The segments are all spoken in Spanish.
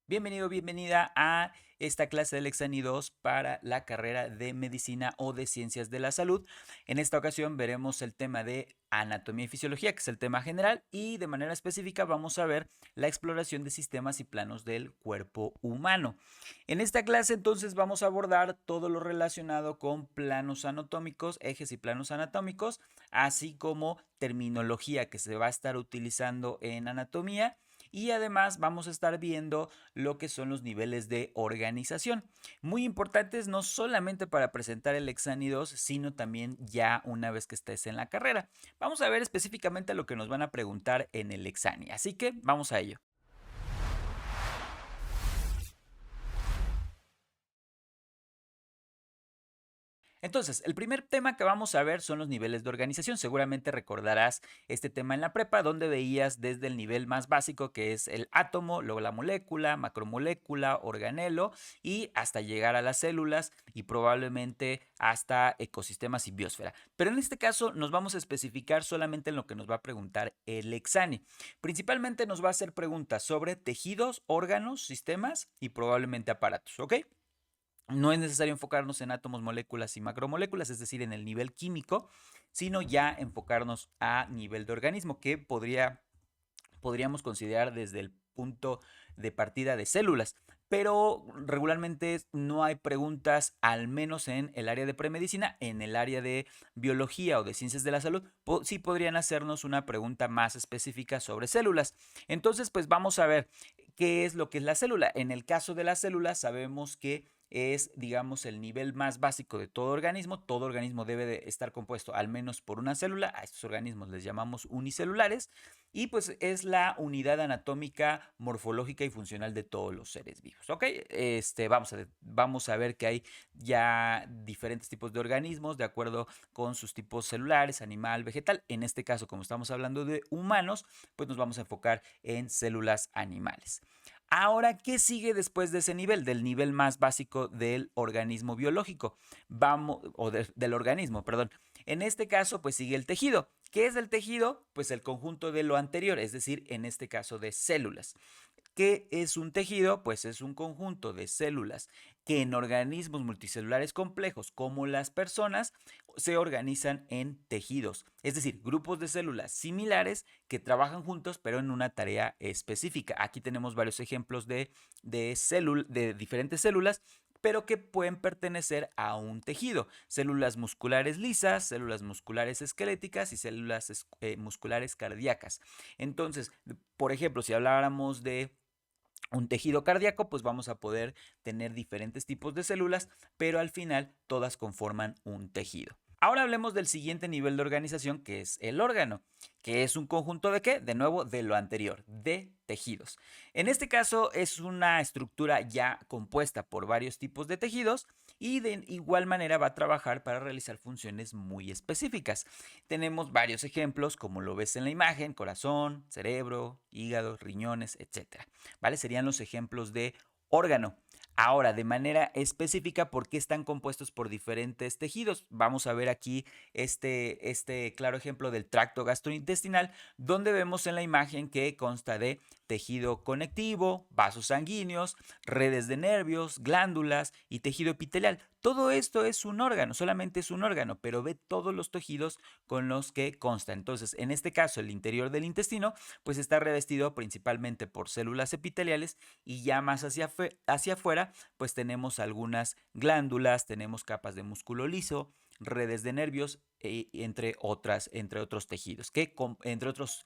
Bienvenido, bienvenida a esta clase del Exani 2 para la carrera de Medicina o de Ciencias de la Salud. En esta ocasión veremos el tema de Anatomía y Fisiología, que es el tema general, y de manera específica vamos a ver la exploración de sistemas y planos del cuerpo humano. En esta clase entonces vamos a abordar todo lo relacionado con planos anatómicos, ejes y planos anatómicos, así como terminología que se va a estar utilizando en anatomía. Y además vamos a estar viendo lo que son los niveles de organización. Muy importantes no solamente para presentar el Exani 2, sino también ya una vez que estés en la carrera. Vamos a ver específicamente lo que nos van a preguntar en el Exani, así que vamos a ello. Entonces, el primer tema que vamos a ver son los niveles de organización. Seguramente recordarás este tema en la prepa, donde veías desde el nivel más básico, que es el átomo, luego la molécula, macromolécula, organelo, y hasta llegar a las células y probablemente hasta ecosistemas y biosfera. Pero en este caso nos vamos a especificar solamente en lo que nos va a preguntar el Exani. Principalmente nos va a hacer preguntas sobre tejidos, órganos, sistemas y probablemente aparatos, ¿ok? No es necesario enfocarnos en átomos, moléculas y macromoléculas, es decir, en el nivel químico, sino ya enfocarnos a nivel de organismo, que podríamos considerar desde el punto de partida de células. Pero regularmente no hay preguntas, al menos en el área de premedicina. En el área de biología o de ciencias de la salud, sí podrían hacernos una pregunta más específica sobre células. Entonces, pues vamos a ver qué es lo que es la célula. En el caso de la célula, sabemos que es, digamos, el nivel más básico de todo organismo. Todo organismo debe de estar compuesto al menos por una célula. A estos organismos les llamamos unicelulares. Y pues es la unidad anatómica, morfológica y funcional de todos los seres vivos. ¿Ok? Vamos a ver que hay ya diferentes tipos de organismos de acuerdo con sus tipos celulares, animal, vegetal. En este caso, como estamos hablando de humanos, pues nos vamos a enfocar en células animales. Ahora, ¿qué sigue después de ese nivel? Del nivel más básico del organismo biológico. Del organismo, perdón. En este caso, pues sigue el tejido. ¿Qué es el tejido? Pues el conjunto de lo anterior, es decir, en este caso de células. ¿Qué es un tejido? Pues es un conjunto de células que en organismos multicelulares complejos como las personas se organizan en tejidos, es decir, grupos de células similares que trabajan juntos pero en una tarea específica. Aquí tenemos varios ejemplos de diferentes células pero que pueden pertenecer a un tejido. Células musculares lisas, células musculares esqueléticas y células musculares cardíacas. Entonces, por ejemplo, si habláramos de un tejido cardíaco, pues vamos a poder tener diferentes tipos de células, pero al final todas conforman un tejido. Ahora hablemos del siguiente nivel de organización, que es el órgano, que es un conjunto de qué? De nuevo, de lo anterior, de tejidos. En este caso es una estructura ya compuesta por varios tipos de tejidos y de igual manera va a trabajar para realizar funciones muy específicas. Tenemos varios ejemplos, como lo ves en la imagen: corazón, cerebro, hígado, riñones, etcétera. ¿Vale? Serían los ejemplos de órgano. Ahora, de manera específica, ¿por qué están compuestos por diferentes tejidos? Vamos a ver aquí este claro ejemplo del tracto gastrointestinal, donde vemos en la imagen que consta de tejido conectivo, vasos sanguíneos, redes de nervios, glándulas y tejido epitelial. Todo esto es un órgano, solamente es un órgano, pero ve todos los tejidos con los que consta. Entonces, en este caso, el interior del intestino, pues está revestido principalmente por células epiteliales y ya más hacia afuera, pues tenemos algunas glándulas, tenemos capas de músculo liso, redes de nervios, entre otros tejidos, entre otros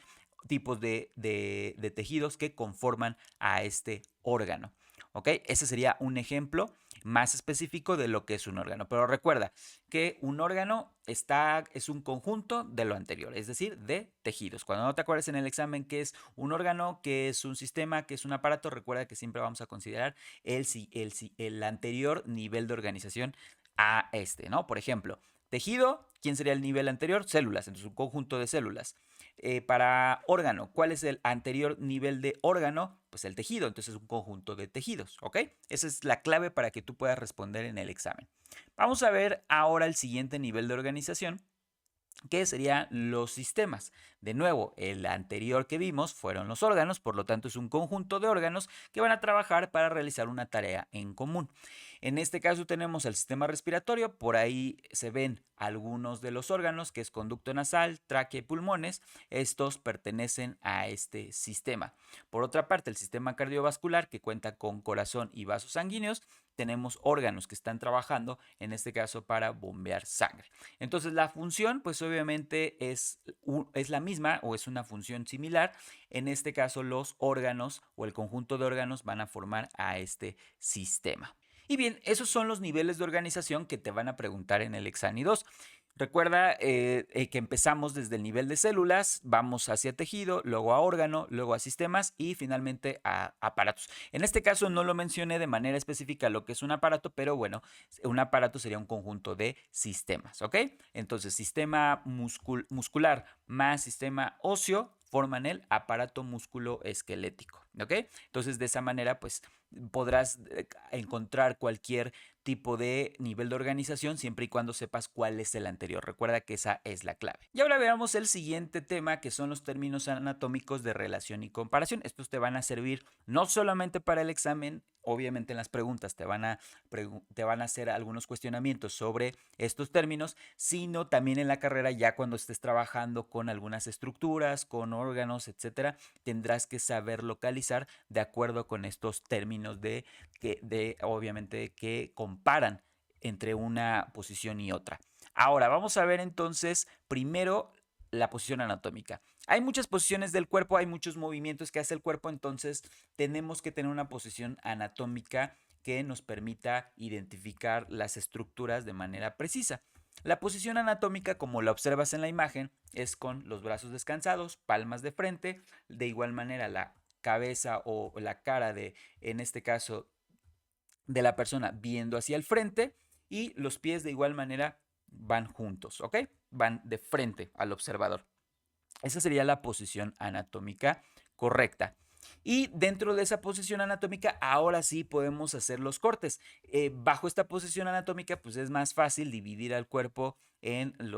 tipos de tejidos que conforman a este órgano. ¿Ok? Ese sería un ejemplo más específico de lo que es un órgano. Pero recuerda que un órgano es un conjunto de lo anterior, es decir, de tejidos. Cuando no te acuerdes en el examen qué es un órgano, qué es un sistema, qué es un aparato, recuerda que siempre vamos a considerar el anterior nivel de organización a este, ¿no? Por ejemplo, tejido, ¿quién sería el nivel anterior? Células, entonces un conjunto de células. Para órgano, ¿cuál es el anterior nivel de órgano? Pues el tejido, entonces es un conjunto de tejidos, ¿ok? Esa es la clave para que tú puedas responder en el examen. Vamos a ver ahora el siguiente nivel de organización, ¿Qué serían los sistemas? De nuevo, el anterior que vimos fueron los órganos, por lo tanto es un conjunto de órganos que van a trabajar para realizar una tarea en común. En este caso tenemos el sistema respiratorio, por ahí se ven algunos de los órganos, que es conducto nasal, tráquea y pulmones. Estos pertenecen a este sistema. Por otra parte, el sistema cardiovascular, que cuenta con corazón y vasos sanguíneos, tenemos órganos que están trabajando, en este caso, para bombear sangre. Entonces la función pues obviamente es la misma o es una función similar. En este caso los órganos o el conjunto de órganos van a formar a este sistema. Y bien, esos son los niveles de organización que te van a preguntar en el Exani 2. Recuerda que empezamos desde el nivel de células, vamos hacia tejido, luego a órgano, luego a sistemas y finalmente a aparatos. En este caso no lo mencioné de manera específica lo que es un aparato, pero bueno, un aparato sería un conjunto de sistemas, ¿ok? Entonces, sistema muscular más sistema óseo forman el aparato musculoesquelético, ¿ok? Entonces, de esa manera, pues podrás encontrar cualquier tipo de nivel de organización siempre y cuando sepas cuál es el anterior. Recuerda que esa es la clave. Y ahora veamos el siguiente tema, que son los términos anatómicos de relación y comparación. Estos te van a servir no solamente para el examen, obviamente en las preguntas te van a hacer algunos cuestionamientos sobre estos términos, sino también en la carrera ya cuando estés trabajando con algunas estructuras, con órganos, etcétera, tendrás que saber localizar de acuerdo con estos términos obviamente que comparan entre una posición y otra. Ahora vamos a ver entonces primero la posición anatómica. Hay muchas posiciones del cuerpo, hay muchos movimientos que hace el cuerpo, entonces tenemos que tener una posición anatómica que nos permita identificar las estructuras de manera precisa. La posición anatómica, como la observas en la imagen, es con los brazos descansados, palmas de frente, de igual manera la cabeza o la cara de, en este caso, de la persona viendo hacia el frente y los pies de igual manera van juntos, ¿ok? Van de frente al observador. Esa sería la posición anatómica correcta. Y dentro de esa posición anatómica, ahora sí podemos hacer los cortes. Bajo esta posición anatómica, pues es más fácil dividir al cuerpo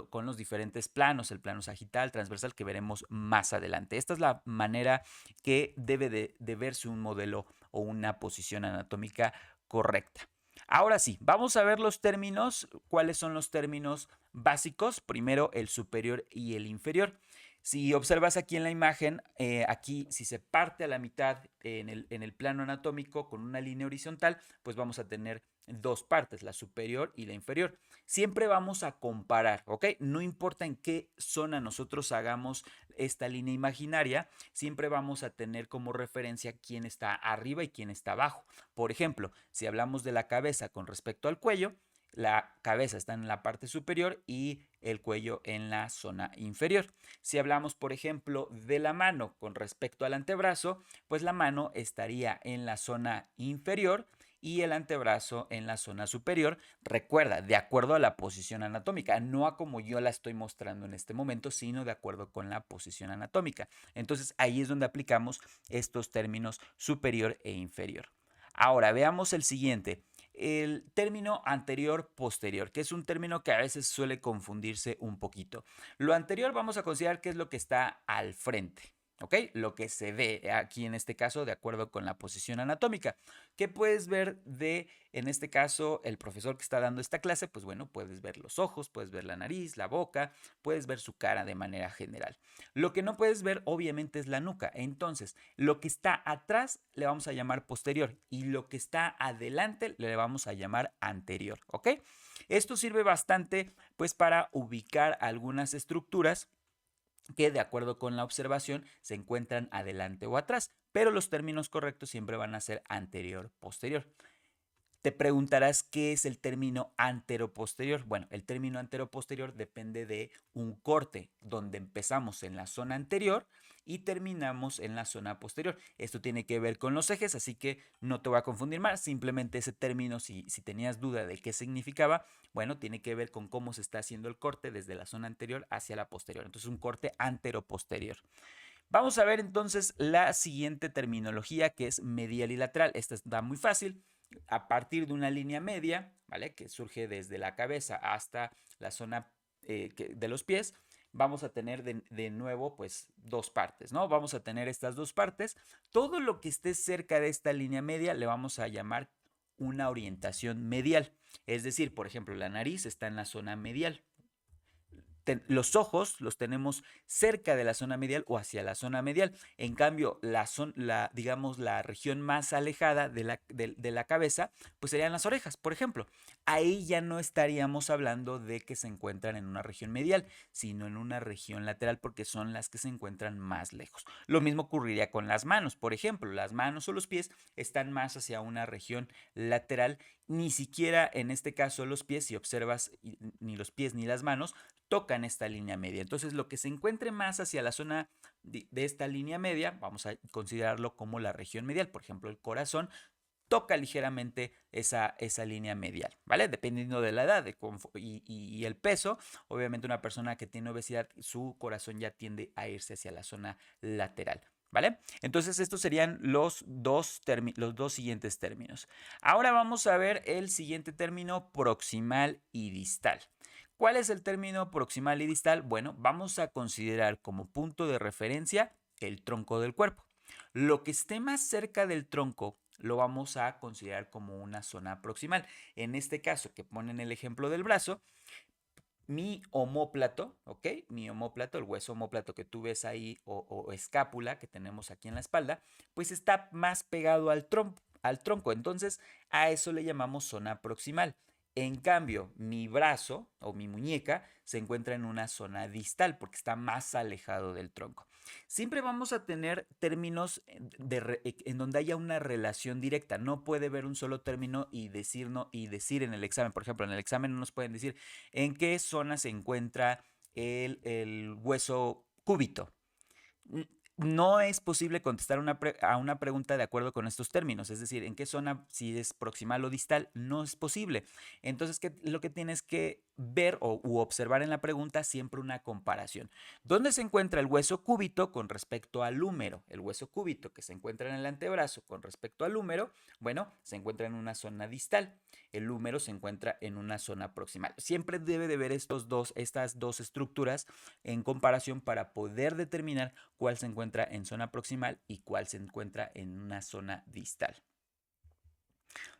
con los diferentes planos, el plano sagital, transversal, que veremos más adelante. Esta es la manera que debe de verse un modelo o una posición anatómica correcta. Ahora sí, vamos a ver los términos. ¿Cuáles son los términos básicos? Primero, el superior y el inferior. Si observas aquí en la imagen, aquí si se parte a la mitad en el plano anatómico con una línea horizontal, pues vamos a tener dos partes, la superior y la inferior. Siempre vamos a comparar, ¿ok? No importa en qué zona nosotros hagamos esta línea imaginaria, siempre vamos a tener como referencia quién está arriba y quién está abajo. Por ejemplo, si hablamos de la cabeza con respecto al cuello, la cabeza está en la parte superior y el cuello en la zona inferior. Si hablamos, por ejemplo, de la mano con respecto al antebrazo, pues la mano estaría en la zona inferior y el antebrazo en la zona superior. Recuerda, de acuerdo a la posición anatómica, no a como yo la estoy mostrando en este momento, sino de acuerdo con la posición anatómica. Entonces ahí es donde aplicamos estos términos superior e inferior. Ahora veamos el siguiente. El término anterior-posterior, que es un término que a veces suele confundirse un poquito. Lo anterior vamos a considerar que es lo que está al frente, ¿ok? Lo que se ve aquí en este caso de acuerdo con la posición anatómica. ¿Qué puedes ver en este caso, el profesor que está dando esta clase? Pues bueno, puedes ver los ojos, puedes ver la nariz, la boca, puedes ver su cara de manera general. Lo que no puedes ver obviamente es la nuca. Entonces, lo que está atrás le vamos a llamar posterior y lo que está adelante le vamos a llamar anterior, ¿ok? Esto sirve bastante pues para ubicar algunas estructuras que de acuerdo con la observación se encuentran adelante o atrás, pero los términos correctos siempre van a ser anterior-posterior. Te preguntarás qué es el término anteroposterior. Bueno, el término anteroposterior depende de un corte donde empezamos en la zona anterior y terminamos en la zona posterior. Esto tiene que ver con los ejes, así que no te voy a confundir más. Simplemente ese término, si tenías duda de qué significaba, bueno, tiene que ver con cómo se está haciendo el corte desde la zona anterior hacia la posterior. Entonces, un corte anteroposterior. Vamos a ver entonces la siguiente terminología, que es medial y lateral. Esta está muy fácil. A partir de una línea media, ¿vale? Que surge desde la cabeza hasta la zona de los pies, vamos a tener de nuevo pues dos partes, ¿no? Vamos a tener estas dos partes. Todo lo que esté cerca de esta línea media le vamos a llamar una orientación medial. Es decir, por ejemplo, la nariz está en la zona medial. Los ojos los tenemos cerca de la zona medial o hacia la zona medial. En cambio, digamos, la región más alejada de la cabeza, pues serían las orejas, por ejemplo. Ahí ya no estaríamos hablando de que se encuentran en una región medial, sino en una región lateral, porque son las que se encuentran más lejos. Lo mismo ocurriría con las manos, por ejemplo. Las manos o los pies están más hacia una región lateral. Ni siquiera en este caso los pies, si observas, ni los pies ni las manos tocan esta línea media. Entonces, lo que se encuentre más hacia la zona de esta línea media, vamos a considerarlo como la región medial. Por ejemplo, el corazón toca ligeramente esa línea medial, ¿vale? Dependiendo de la edad y el peso, obviamente una persona que tiene obesidad, su corazón ya tiende a irse hacia la zona lateral, ¿vale? Entonces estos serían los dos siguientes términos. Ahora vamos a ver el siguiente término, proximal y distal. ¿Cuál es el término proximal y distal? Bueno, vamos a considerar como punto de referencia el tronco del cuerpo. Lo que esté más cerca del tronco lo vamos a considerar como una zona proximal. En este caso, que ponen el ejemplo del brazo, mi omóplato, ¿ok? Mi omóplato, el hueso omóplato que tú ves ahí o escápula que tenemos aquí en la espalda, pues está más pegado al tronco. Entonces, a eso le llamamos zona proximal. En cambio, mi brazo o mi muñeca se encuentra en una zona distal porque está más alejado del tronco. Siempre vamos a tener términos en donde haya una relación directa. No puede haber un solo término y decir, no, y decir en el examen. Por ejemplo, en el examen no nos pueden decir en qué zona se encuentra el hueso cúbito. No es posible contestar a una pregunta de acuerdo con estos términos, es decir, en qué zona, si es proximal o distal, no es posible. Entonces, lo que tienes que ver u observar en la pregunta siempre una comparación. ¿Dónde se encuentra el hueso cúbito con respecto al húmero? El hueso cúbito que se encuentra en el antebrazo con respecto al húmero, bueno, se encuentra en una zona distal. El húmero se encuentra en una zona proximal. Siempre debe de ver estas dos estructuras en comparación para poder determinar cuál se encuentra en zona proximal y cuál se encuentra en una zona distal.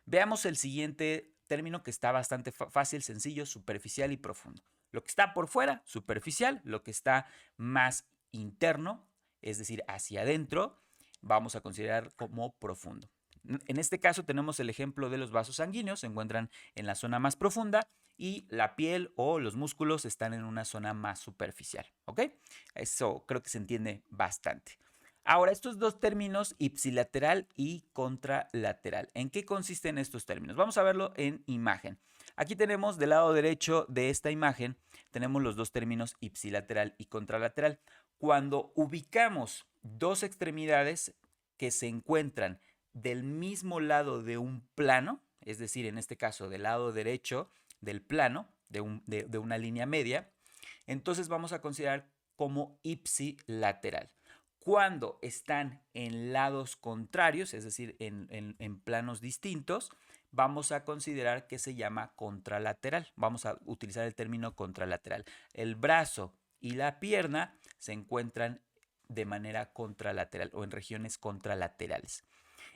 Veamos el siguiente término que está bastante fácil, sencillo, superficial y profundo. Lo que está por fuera, superficial, lo que está más interno, es decir, hacia adentro, vamos a considerar como profundo. En este caso tenemos el ejemplo de los vasos sanguíneos, se encuentran en la zona más profunda y la piel o los músculos están en una zona más superficial, ¿ok? Eso creo que se entiende bastante. Ahora, estos dos términos, ipsilateral y contralateral. ¿En qué consisten estos términos? Vamos a verlo en imagen. Aquí tenemos del lado derecho de esta imagen, tenemos los dos términos ipsilateral y contralateral. Cuando ubicamos dos extremidades que se encuentran del mismo lado de un plano, es decir, en este caso del lado derecho del plano, de una línea media, entonces vamos a considerar como ipsilateral. Cuando están en lados contrarios, es decir, en planos distintos, vamos a considerar que se llama contralateral. Vamos a utilizar el término contralateral. El brazo y la pierna se encuentran de manera contralateral o en regiones contralaterales.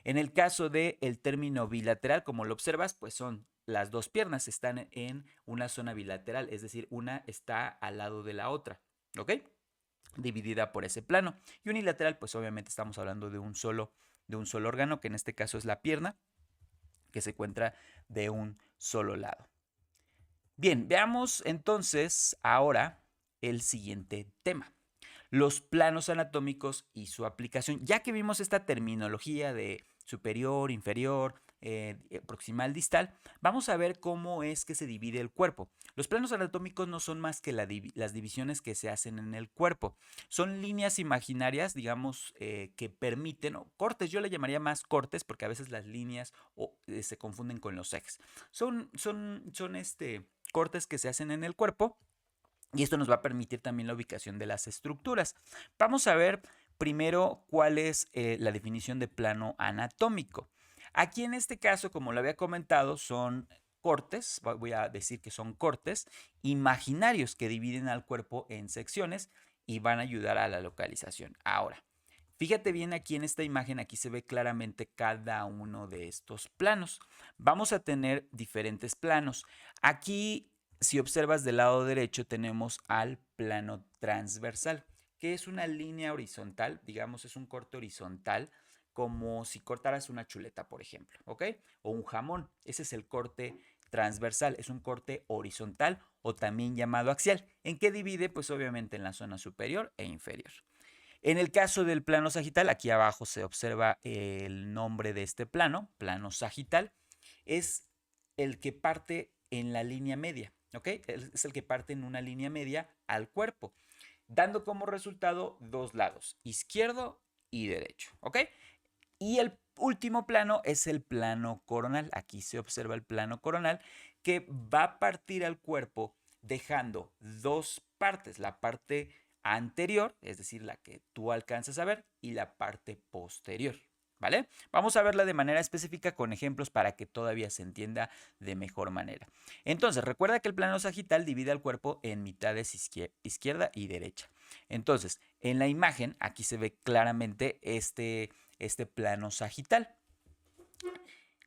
En el caso del término bilateral, como lo observas, pues son las dos piernas están en una zona bilateral, es decir, una está al lado de la otra, ¿ok? Dividida por ese plano. Y unilateral, pues obviamente estamos hablando de un solo órgano, que en este caso es la pierna, que se encuentra de un solo lado. Bien, veamos entonces ahora el siguiente tema. Los planos anatómicos y su aplicación. Ya que vimos esta terminología de superior, inferior, proximal, distal, vamos a ver cómo es que se divide el cuerpo. Los planos anatómicos no son más que las divisiones que se hacen en el cuerpo. Son líneas imaginarias, digamos, que permiten, o cortes, yo le llamaría más cortes, porque a veces las líneas se confunden con los ejes. Son cortes que se hacen en el cuerpo. Y esto nos va a permitir también la ubicación de las estructuras. Vamos a ver primero cuál es la definición de plano anatómico. Aquí en este caso, como lo había comentado, son cortes, voy a decir que son cortes imaginarios que dividen al cuerpo en secciones y van a ayudar a la localización. Ahora, fíjate bien aquí en esta imagen, aquí se ve claramente cada uno de estos planos. Vamos a tener diferentes planos. Aquí, si observas del lado derecho, tenemos al plano transversal, que es una línea horizontal, digamos, es un corte horizontal, como si cortaras una chuleta, por ejemplo, ¿ok? O un jamón. Ese es el corte transversal, es un corte horizontal o también llamado axial. ¿En qué divide? Pues obviamente en la zona superior e inferior. En el caso del plano sagital, aquí abajo se observa el nombre de este plano, plano sagital, es el que parte en la línea media, ¿ok? Es el que parte en una línea media al cuerpo, dando como resultado dos lados, izquierdo y derecho, ¿ok? Y el último plano es el plano coronal. Aquí se observa el plano coronal que va a partir al cuerpo dejando dos partes, la parte anterior, es decir, la que tú alcanzas a ver, y la parte posterior. ¿Vale? Vamos a verla de manera específica con ejemplos para que todavía se entienda de mejor manera. Entonces, recuerda que el plano sagital divide al cuerpo en mitades izquierda y derecha. Entonces, en la imagen, aquí se ve claramente este plano sagital.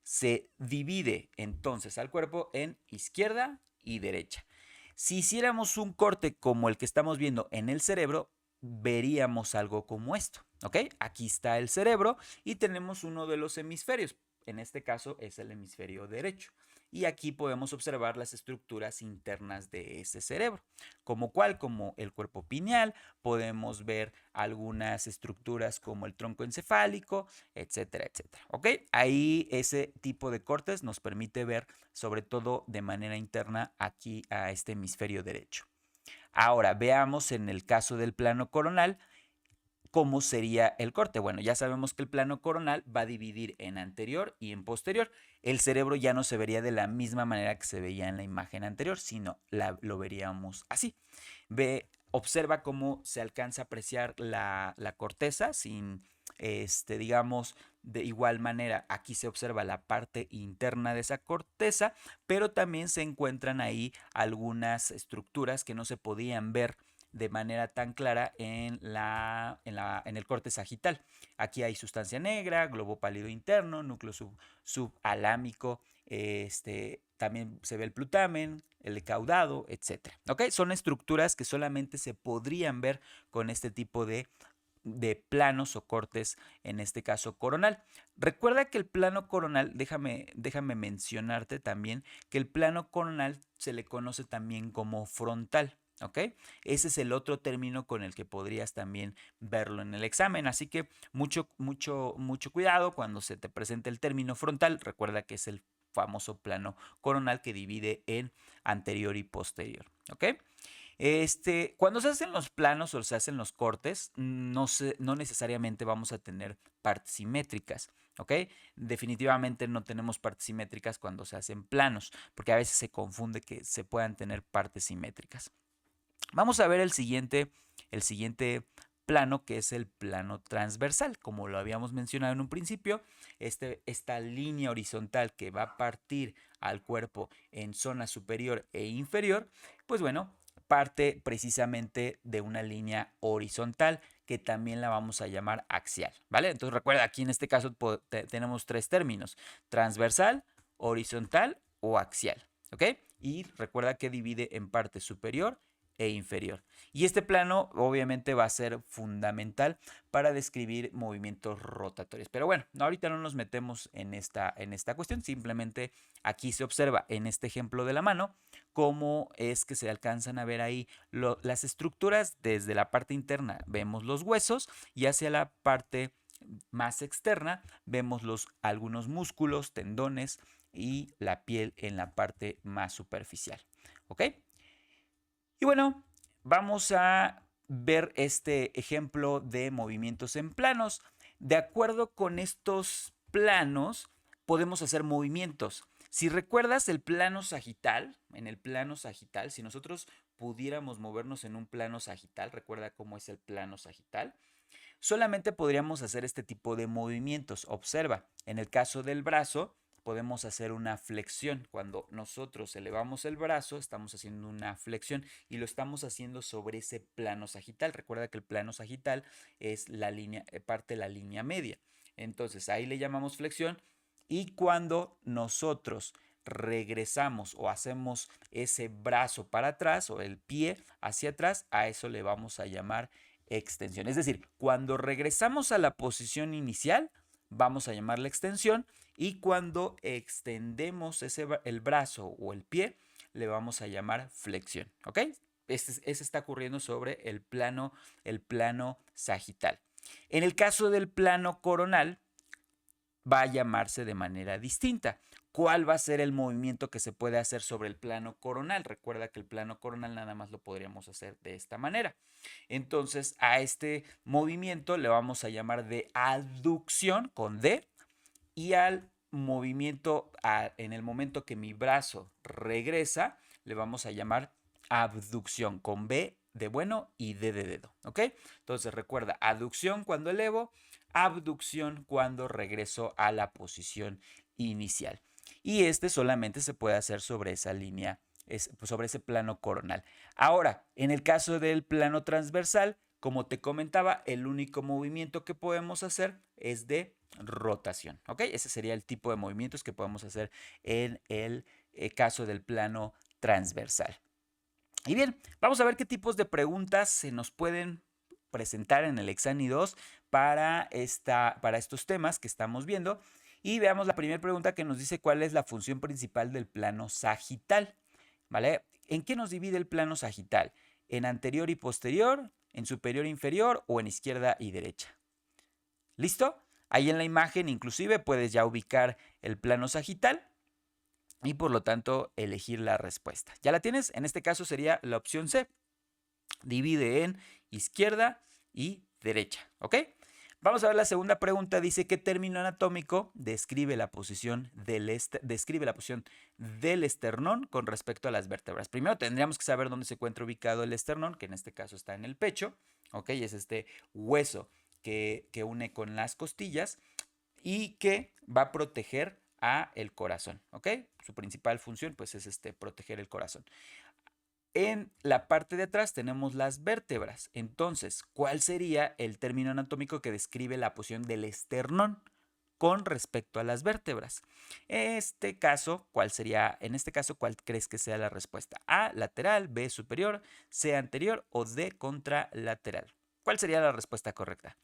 Se divide entonces al cuerpo en izquierda y derecha. Si hiciéramos un corte como el que estamos viendo en el cerebro, veríamos algo como esto, ¿ok? Aquí está el cerebro y tenemos uno de los hemisferios. En este caso es el hemisferio derecho. Y aquí podemos observar las estructuras internas de ese cerebro, como el cuerpo pineal, podemos ver algunas estructuras como el tronco encefálico, etcétera, etcétera. ¿Ok? Ahí ese tipo de cortes nos permite ver sobre todo de manera interna aquí a este hemisferio derecho. Ahora veamos en el caso del plano coronal cómo sería el corte. Bueno, ya sabemos que el plano coronal va a dividir en anterior y en posterior. El cerebro ya no se vería de la misma manera que se veía en la imagen anterior, sino lo veríamos así. Observa cómo se alcanza a apreciar la corteza sin, digamos, de igual manera, aquí se observa la parte interna de esa corteza, pero también se encuentran ahí algunas estructuras que no se podían ver de manera tan clara en el corte sagital. Aquí hay sustancia negra, globo pálido interno, núcleo subalámico, también se ve el plutamen, el caudado, etc. ¿Ok? Son estructuras que solamente se podrían ver con este tipo de planos o cortes, en este caso coronal. Recuerda que el plano coronal, déjame mencionarte también que el plano coronal se le conoce también como frontal. ¿Ok? Ese es el otro término con el que podrías también verlo en el examen. Así que mucho cuidado cuando se te presente el término frontal. Recuerda que es el famoso plano coronal que divide en anterior y posterior. ¿Ok? Cuando se hacen los planos o se hacen los cortes, no necesariamente vamos a tener partes simétricas, ¿ok? Definitivamente no tenemos partes simétricas cuando se hacen planos, porque a veces se confunde que se puedan tener partes simétricas. Vamos a ver el siguiente plano, que es el plano transversal. Como lo habíamos mencionado en un principio, esta línea horizontal que va a partir al cuerpo en zona superior e inferior, pues bueno, parte precisamente de una línea horizontal que también la vamos a llamar axial, ¿vale? Entonces recuerda, aquí en este caso tenemos tres términos: transversal, horizontal o axial, ¿ok? Y recuerda que divide en parte superior e inferior. Y este plano obviamente va a ser fundamental para describir movimientos rotatorios. Pero bueno, ahorita no nos metemos en esta cuestión, simplemente aquí se observa en este ejemplo de la mano cómo es que se alcanzan a ver ahí las estructuras. Desde la parte interna vemos los huesos y hacia la parte más externa vemos algunos músculos, tendones y la piel en la parte más superficial. ¿Ok? Y bueno, vamos a ver este ejemplo de movimientos en planos. De acuerdo con estos planos, podemos hacer movimientos. Si recuerdas el plano sagital, en el plano sagital, si nosotros pudiéramos movernos en un plano sagital, recuerda cómo es el plano sagital, solamente podríamos hacer este tipo de movimientos. Observa, en el caso del brazo, podemos hacer una flexión. Cuando nosotros elevamos el brazo, estamos haciendo una flexión y lo estamos haciendo sobre ese plano sagital. Recuerda que el plano sagital es la línea, parte de la línea media. Entonces ahí le llamamos flexión, y cuando nosotros regresamos o hacemos ese brazo para atrás o el pie hacia atrás, a eso le vamos a llamar extensión. Es decir, cuando regresamos a la posición inicial, vamos a llamarle extensión, y cuando extendemos el brazo o el pie, le vamos a llamar flexión. ¿Ok? Ese está ocurriendo sobre el plano sagital. En el caso del plano coronal, va a llamarse de manera distinta. ¿Cuál va a ser el movimiento que se puede hacer sobre el plano coronal? Recuerda que el plano coronal nada más lo podríamos hacer de esta manera. Entonces, a este movimiento le vamos a llamar de aducción con D, y al movimiento en el momento que mi brazo regresa, le vamos a llamar abducción con B de bueno y D de dedo. ¿Ok? Entonces recuerda, aducción cuando elevo, abducción cuando regreso a la posición inicial. Y este solamente se puede hacer sobre esa línea, sobre ese plano coronal. Ahora, en el caso del plano transversal, como te comentaba, el único movimiento que podemos hacer es de rotación. ¿Ok? Ese sería el tipo de movimientos que podemos hacer en el caso del plano transversal. Y bien, vamos a ver qué tipos de preguntas se nos pueden presentar en el Exani 2 para estos temas que estamos viendo. Y veamos la primera pregunta, que nos dice cuál es la función principal del plano sagital. ¿Vale? ¿En qué nos divide el plano sagital? ¿En anterior y posterior, en superior e inferior, o en izquierda y derecha? ¿Listo? Ahí en la imagen inclusive puedes ya ubicar el plano sagital y por lo tanto elegir la respuesta. ¿Ya la tienes? En este caso sería la opción C. Divide en izquierda y derecha. ¿Ok? Vamos a ver la segunda pregunta. Dice, ¿qué término anatómico describe la posición del esternón con respecto a las vértebras? Primero tendríamos que saber dónde se encuentra ubicado el esternón, que en este caso está en el pecho. ¿Ok? Es este hueso que une con las costillas y que va a proteger a el corazón. ¿Ok? Su principal función pues es proteger el corazón. En la parte de atrás tenemos las vértebras. Entonces, ¿cuál sería el término anatómico que describe la posición del esternón con respecto a las vértebras? En este caso, ¿cuál crees que sea la respuesta? A, lateral; B, superior; C, anterior; o D, contralateral. ¿Cuál sería la respuesta correcta?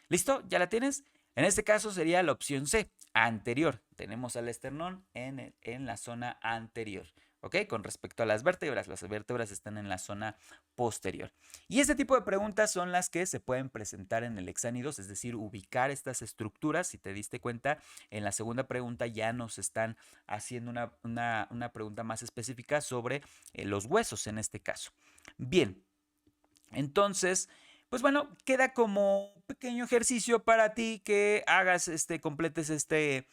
¿Listo? ¿Ya la tienes? En este caso sería la opción C, anterior. Tenemos al esternón en la zona anterior. ¿Ok? Con respecto a las vértebras están en la zona posterior. Y este tipo de preguntas son las que se pueden presentar en el Exani 2, es decir, ubicar estas estructuras. Si te diste cuenta, en la segunda pregunta ya nos están haciendo una pregunta más específica sobre los huesos en este caso. Bien, entonces, pues bueno, queda como un pequeño ejercicio para ti que hagas, completes este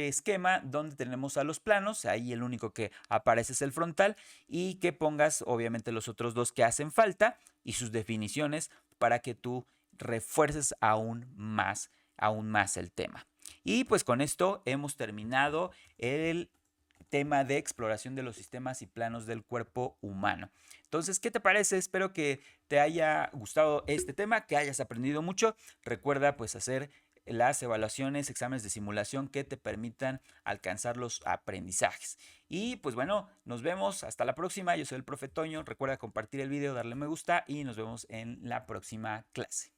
esquema donde tenemos a los planos. Ahí el único que aparece es el frontal, y que pongas obviamente los otros dos que hacen falta y sus definiciones para que tú refuerces aún más el tema. Y pues con esto hemos terminado el tema de exploración de los sistemas y planos del cuerpo humano. Entonces, ¿qué te parece? Espero que te haya gustado este tema, que hayas aprendido mucho. Recuerda pues hacer las evaluaciones, exámenes de simulación que te permitan alcanzar los aprendizajes. Y pues bueno, nos vemos hasta la próxima. Yo soy el profe Toño. Recuerda compartir el video, darle me gusta, y nos vemos en la próxima clase.